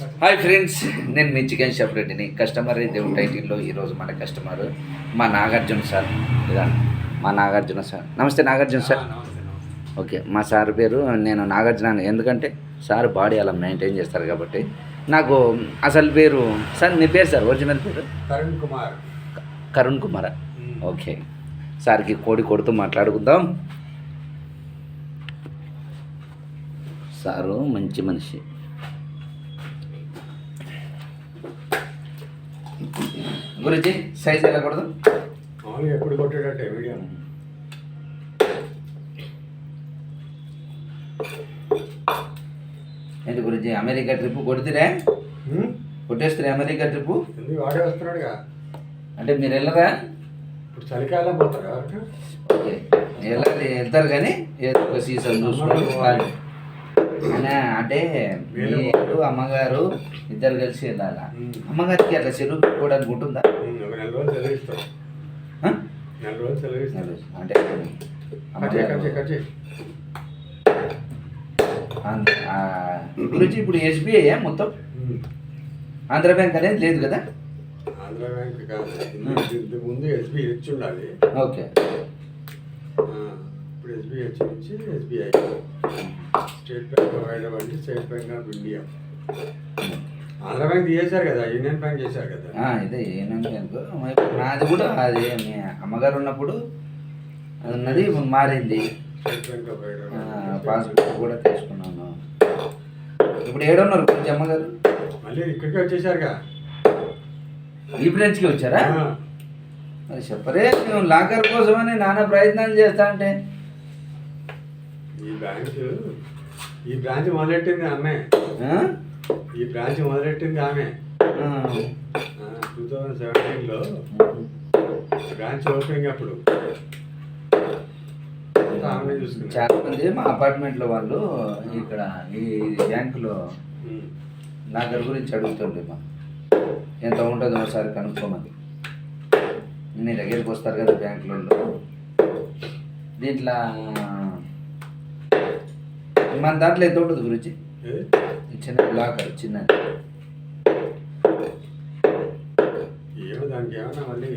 Hi friends, నేను మీ chicken shop రెడ్డిని. Customer దేవుడు టైటిల్లో ఈరోజు మన కస్టమర్ మా నాగార్జున సార్. ఇదా మా నాగార్జున సార్. నమస్తే నాగార్జున సార్. ఓకే, మా సార్ పేరు నేను నాగార్జున. ఎందుకంటే సార్ బాడీ అలా మెయింటైన్ చేస్తారు కాబట్టి నాకు అసలు పేరు సార్. నీ పేరు సార్? ఒరిజినల్ పేరు కరుణ్ కుమార్. ఓకే, సార్కి కోడి కొడుతూ మాట్లాడుకుందాం. సారు మంచి మనిషి. గురించి సైజ్ ఎలా కొడదు? ఎప్పుడు కొట్టాడంటే వీడియో ఏంటి గురించి? అమెరికా ట్రిప్ కొడితేనే కొట్టేస్తారే అమెరికా ట్రిప్. వాడే వస్తున్నాడుగా. అంటే మీరు వెళ్ళరా? ఇప్పుడు చలికాలం పోతారా? ఓకే, వెళ్తారు కానీ ఏదో ఒక సీజన్ చూసుకోవాలి. అంటే మీరు అమ్మగారు ఇద్దరు కలిసి వెళ్ళాలా? అమ్మగారికి అట్లా సెలవు పెట్టుకోవడానికి ఉంటుందా? అంటే గురించి ఇప్పుడు ఎస్బీఐ మొత్తం ఆంధ్ర బ్యాంక్ అనేది లేదు కదా? ఆంధ్ర బ్యాంక్ కాదు, ముందు ఎస్బీఐ ఇచ్చి ఉండాలి. ఓకే, ఇప్పుడు ఎస్బీఐ నుంచి SBI State Bank of Hyderabad నుంచి State Bank of India. Andhra bank తీసేశారు కదా, యూనియన్ బ్యాంక్ చేశారు కదా. ఇదే యూనియన్ బ్యాంక్. నాది కూడా అది మీ అమ్మగారు ఉన్నప్పుడు అది ఉన్నది, మారింది. State Bank of Hyderabad passbook కూడా తీసుకున్నాను. ఇప్పుడు ఏడున్నారు కొంచెం అమ్మగారు? మళ్ళీ ఇక్కడికి వచ్చేసారుగా. ఈ బ్రాంచ్కి వచ్చారా? అది చెప్పరే, నేను లాకర్ కోసమని నానా ప్రయత్నం చేస్తా అంటే. ఈ బ్రాంచ్ మొదలెట్టింది ఆమె. ఈ బ్రాంచ్ మొదలెట్టింది ఆమె 2017లో బ్రాంచ్ ఓపెనింగ్. అప్పుడు ఆమె చూసుకున్నారు. చాలా మంది మా అపార్ట్మెంట్లో వాళ్ళు ఇక్కడ ఈ బ్యాంకులో లాకర్ గురించి అడుగుతుండే. మా ఎంత ఉంటుందో ఒకసారి కనుక్కోమని. నీ దగ్గరికి వస్తారు కదా బ్యాంకులలో. దీంట్లో మన దాంట్లో ఎంత ఉంటుంది గురించి? చిన్న లాకర్, చిన్నది. ఏమో దానికి ఏమన్నా మళ్ళీ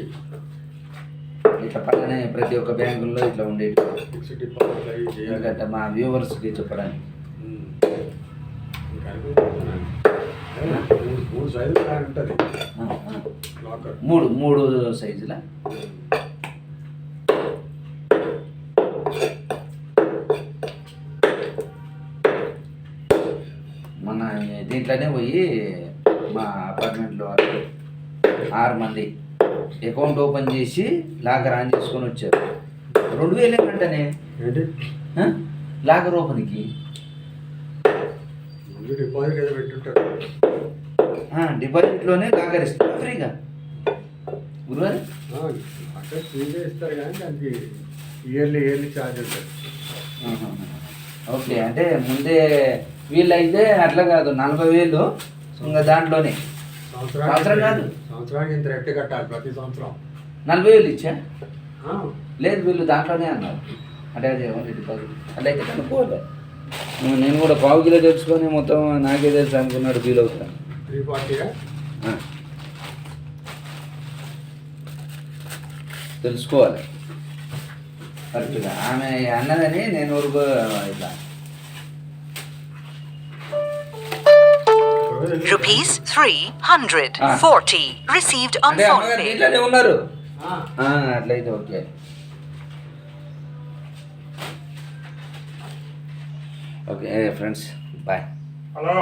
ఇట్లా పక్కనే ప్రతి ఒక్క బ్యాంకుల్లో ఇట్లా ఉండేది. ఎందుకంటే మా వ్యూవర్స్కి చెప్పడానికి. మూడు సైజులా? మన దీంట్లోనే పోయి మా అపార్ట్మెంట్లో 6 మంది అకౌంట్ ఓపెన్ చేసి లాకర్ ఆన్ చేసుకొని వచ్చారు. 2000 ఏమంటనే లాకర్ ఓపెన్కి. డిపాజిట్లోనే లాకర్ ఇస్తారు ఫ్రీగా. గురువారి ఫ్రీగా ఇస్తారు కానీ దానికి ఇయర్లీ ఛార్జ్ ఉంటుంది. ఓకే, అంటే ముందే వీళ్ళైతే అట్లా కాదు, 40,000 ఇంకా దాంట్లోనే. సంవత్సరం కాదు, సంవత్సరానికి ఇంత రెట్టి కట్టాలి ప్రతి సంవత్సరం. 40,000 ఇచ్చా? లేదు, వీళ్ళు దాంట్లోనే అన్నారు. అంటే అదే డిపాజిట్ అట్లా అయితే కనుక్కోవాలి. నేను కూడా పావు కిలో తెచ్చుకొని మొత్తం నాకే తెలుసు అనుకున్నాడు. ఫీల్ అవుతాను. 340 తెలుసుకోవాలి కరెక్ట్గా. ఆమె అన్నదని నేను ఊరుకో ఇట్లా. ₹340 received on phone pay. ఇట్లానే ఉన్నారు. అట్లయితే okay. Okay friends, bye. Hello.